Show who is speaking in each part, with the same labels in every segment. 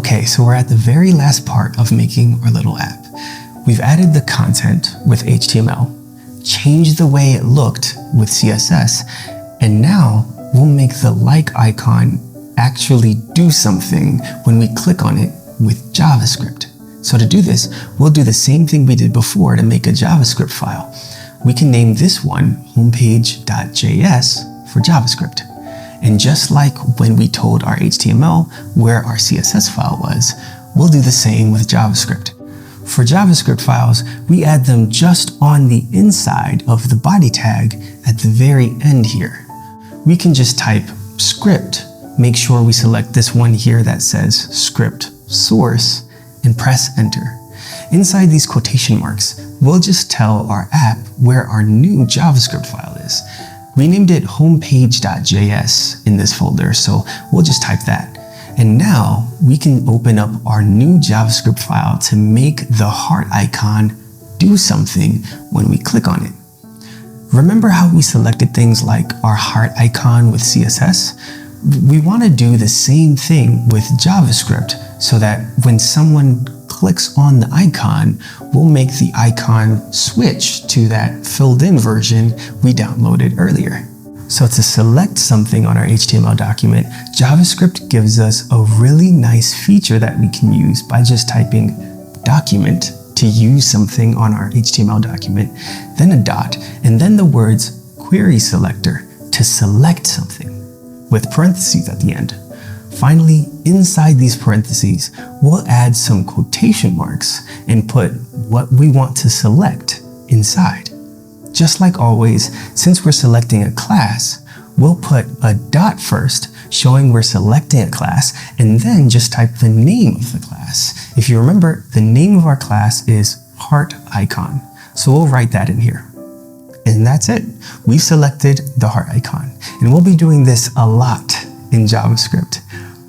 Speaker 1: Okay, so we're at the very last part of making our little app. We've added the content with HTML, changed the way it looked with CSS, and now we'll make the like icon actually do something when we click on it with JavaScript. So to do this, we'll do the same thing we did before to make a JavaScript file. We can name this one homepage.js for JavaScript. And just like when we told our HTML where our CSS file was, we'll do the same with JavaScript. For JavaScript files, we add them just on the inside of the body tag at the very end here. We can just type script, make sure we select this one here that says script source, and press enter. Inside these quotation marks, we'll just tell our app where our new JavaScript file is. We named it homepage.js in this folder, so we'll just type that. And now we can open up our new JavaScript file to make the heart icon do something when we click on it. Remember how we selected things like our heart icon with CSS? We want to do the same thing with JavaScript so that when someone clicks on the icon, we'll make the icon switch to that filled in version we downloaded earlier. So to select something on our HTML document, JavaScript gives us a really nice feature that we can use by just typing document to use something on our HTML document, then a dot, and then the words query selector to select something with parentheses at the end. Finally, inside these parentheses, we'll add some quotation marks and put what we want to select inside. Just like always, since we're selecting a class, we'll put a dot first, showing we're selecting a class, and then just type the name of the class. If you remember, the name of our class is heart icon. So we'll write that in here. And that's it. We've selected the heart icon. And we'll be doing this a lot in JavaScript.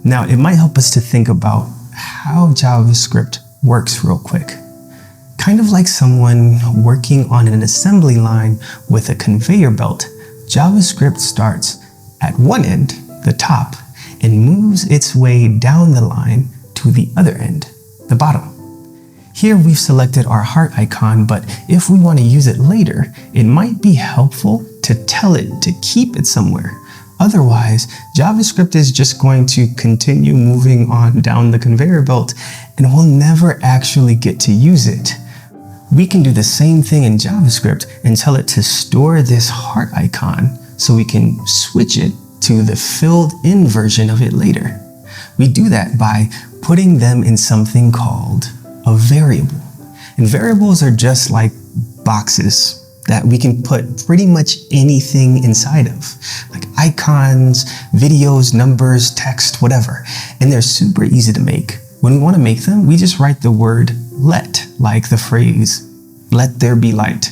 Speaker 1: Now, it might help us to think about how JavaScript works real quick. Kind of like someone working on an assembly line with a conveyor belt, JavaScript starts at one end, the top, and moves its way down the line to the other end, the bottom. Here we've selected our heart icon, but if we want to use it later, it might be helpful to tell it to keep it somewhere. Otherwise, JavaScript is just going to continue moving on down the conveyor belt and we'll never actually get to use it. We can do the same thing in JavaScript and tell it to store this heart icon so we can switch it to the filled in version of it later. We do that by putting them in something called a variable. And variables are just like boxes that we can put pretty much anything inside of, like icons, videos, numbers, text, whatever. And they're super easy to make. When we want to make them, we just write the word let, like the phrase, let there be light,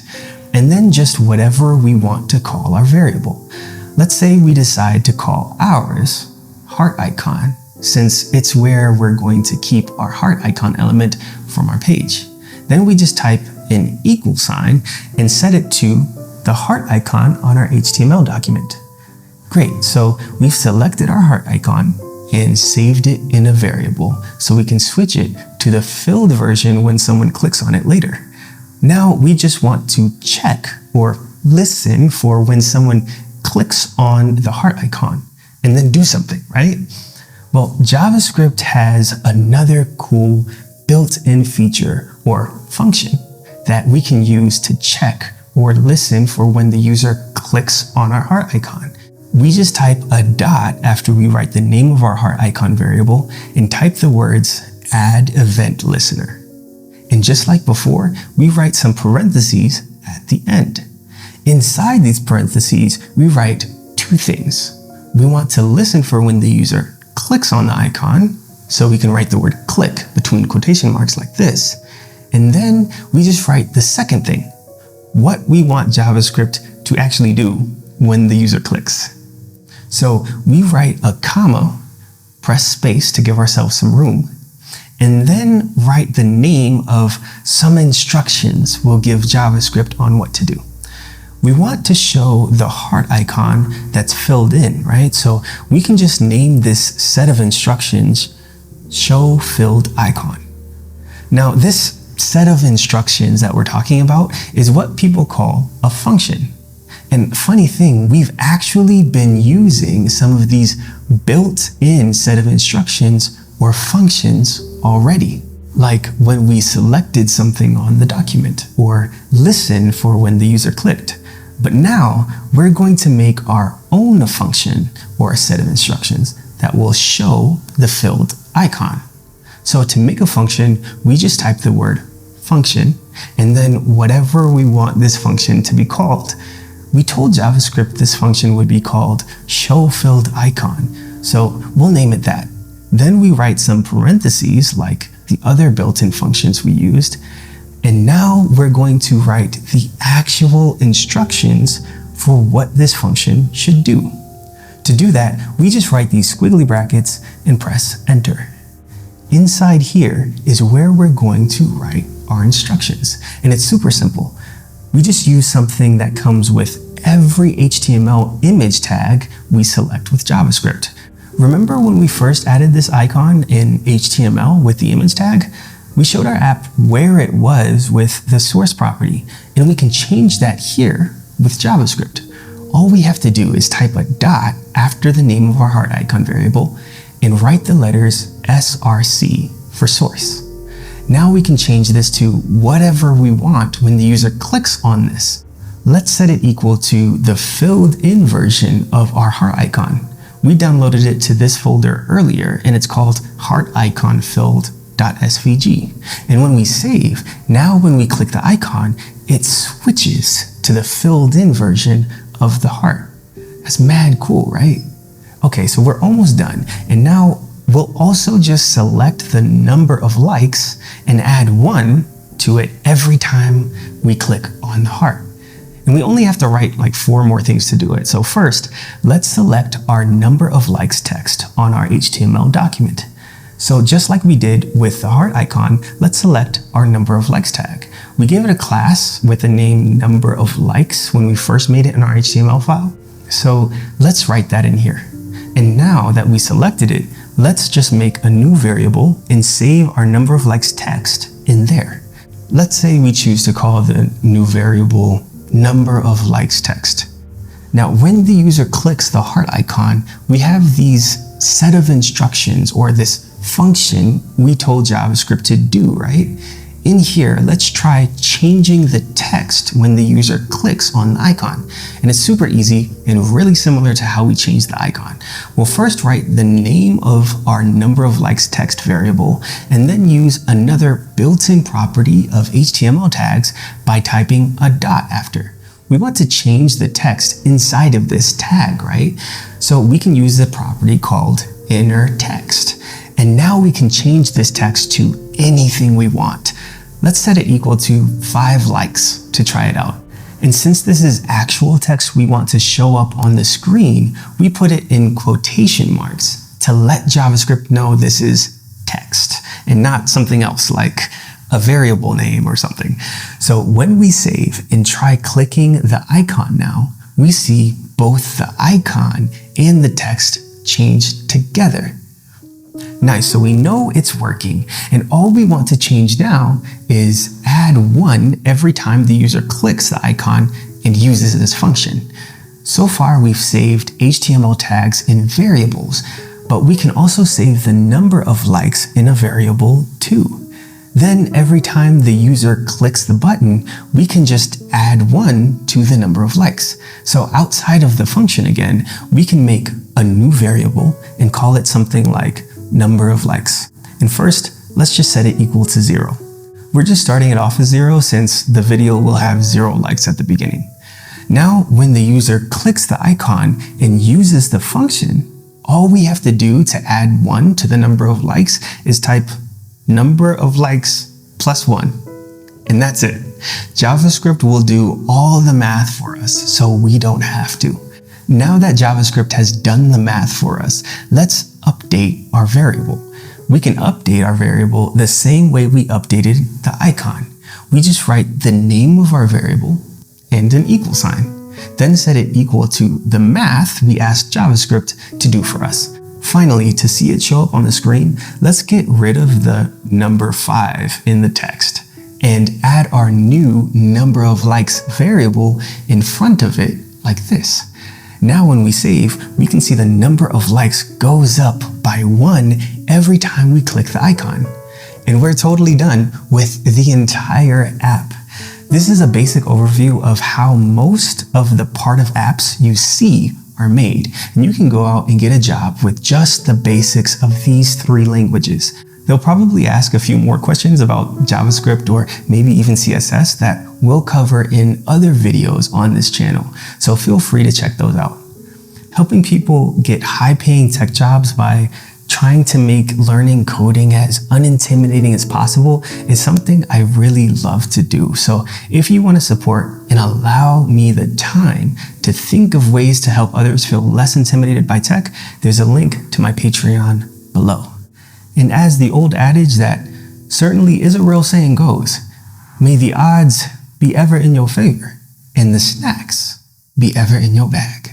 Speaker 1: and then just whatever we want to call our variable. Let's say we decide to call ours heart icon, since it's where we're going to keep our heart icon element from our page. Then we just type an equal sign and set it to the heart icon on our HTML document. Great, so we've selected our heart icon and saved it in a variable so we can switch it to the filled version when someone clicks on it later. Now we just want to check or listen for when someone clicks on the heart icon and then do something, right? Well, JavaScript has another cool built-in feature or function that we can use to check or listen for when the user clicks on our heart icon. We just type a dot after we write the name of our heart icon variable and type the words add event listener. And just like before, we write some parentheses at the end. Inside these parentheses, we write two things. We want to listen for when the user clicks on the icon, so we can write the word click between quotation marks like this. And then we just write the second thing, what we want JavaScript to actually do when the user clicks. So we write a comma, press space to give ourselves some room, and then write the name of some instructions we'll give JavaScript on what to do. We want to show the heart icon that's filled in, right? So we can just name this set of instructions show filled icon. Now this set of instructions that we're talking about is what people call a function. And funny thing, we've actually been using some of these built-in set of instructions or functions already. Like when we selected something on the document, or listen for when the user clicked. But now we're going to make our own function or a set of instructions that will show the filled icon. So to make a function, we just type the word function and then whatever we want this function to be called. We told JavaScript this function would be called show filled icon, so we'll name it that. Then we write some parentheses like the other built-in functions we used, and now we're going to write the actual instructions for what this function should do. To do that, we just write these squiggly brackets and press enter. Inside here is where we're going to write our instructions, and it's super simple. We just use something that comes with every HTML image tag we select with JavaScript. Remember when we first added this icon in HTML with the image tag? We showed our app where it was with the source property, and we can change that here with JavaScript. All we have to do is type a dot after the name of our heart icon variable and write the letters src for source. Now we can change this to whatever we want when the user clicks on this. Let's set it equal to the filled in version of our heart icon. We downloaded it to this folder earlier and it's called hearticonfilled.svg. And when we save, now when we click the icon, it switches to the filled in version of the heart. That's mad cool, right? Okay, so we're almost done. And now we'll also just select the number of likes and add 1 to it every time we click on the heart. And we only have to write like 4 more things to do it. So first, let's select our number of likes text on our HTML document. So just like we did with the heart icon, let's select our number of likes tag. We gave it a class with the name number of likes when we first made it in our HTML file. So let's write that in here. And now that we selected it, let's just make a new variable and save our number of likes text in there. Let's say we choose to call the new variable number of likes text. Now, when the user clicks the heart icon, we have these set of instructions or this function we told JavaScript to do, right? In here, let's try changing the text when the user clicks on the icon. And it's super easy and really similar to how we change the icon. We'll first write the name of our number of likes text variable and then use another built-in property of HTML tags by typing a dot after. We want to change the text inside of this tag, right? So we can use the property called inner text. And now we can change this text to anything we want. Let's set it equal to 5 likes to try it out. And since this is actual text we want to show up on the screen, we put it in quotation marks to let JavaScript know this is text and not something else like a variable name or something. So when we save and try clicking the icon now, we see both the icon and the text change together. Nice, so we know it's working, and all we want to change now is add 1 every time the user clicks the icon and uses this function. So far we've saved HTML tags in variables, but we can also save the number of likes in a variable too. Then every time the user clicks the button, we can just add 1 to the number of likes. So outside of the function again, we can make a new variable and call it something like number of likes. And first, let's just set it equal to 0. We're just starting it off as 0 since the video will have 0 likes at the beginning. Now, when the user clicks the icon and uses the function, all we have to do to add 1 to the number of likes is type number of likes plus 1. And that's it. JavaScript will do all the math for us, so we don't have to. Now that JavaScript has done the math for us, let's update our variable. We can update our variable the same way we updated the icon. We just write the name of our variable and an equal sign, then set it equal to the math we asked JavaScript to do for us. Finally, to see it show up on the screen, let's get rid of the number 5 in the text and add our new number of likes variable in front of it like this. Now when we save, we can see the number of likes goes up by 1 every time we click the icon. And we're totally done with the entire app. This is a basic overview of how most of the part of apps you see are made. And you can go out and get a job with just the basics of these 3 languages. They'll probably ask a few more questions about JavaScript or maybe even CSS that we'll cover in other videos on this channel. So feel free to check those out. Helping people get high-paying tech jobs by trying to make learning coding as unintimidating as possible is something I really love to do. So if you want to support and allow me the time to think of ways to help others feel less intimidated by tech, there's a link to my Patreon below. And as the old adage that certainly is a real saying goes, may the odds be ever in your favor and the snacks be ever in your bag.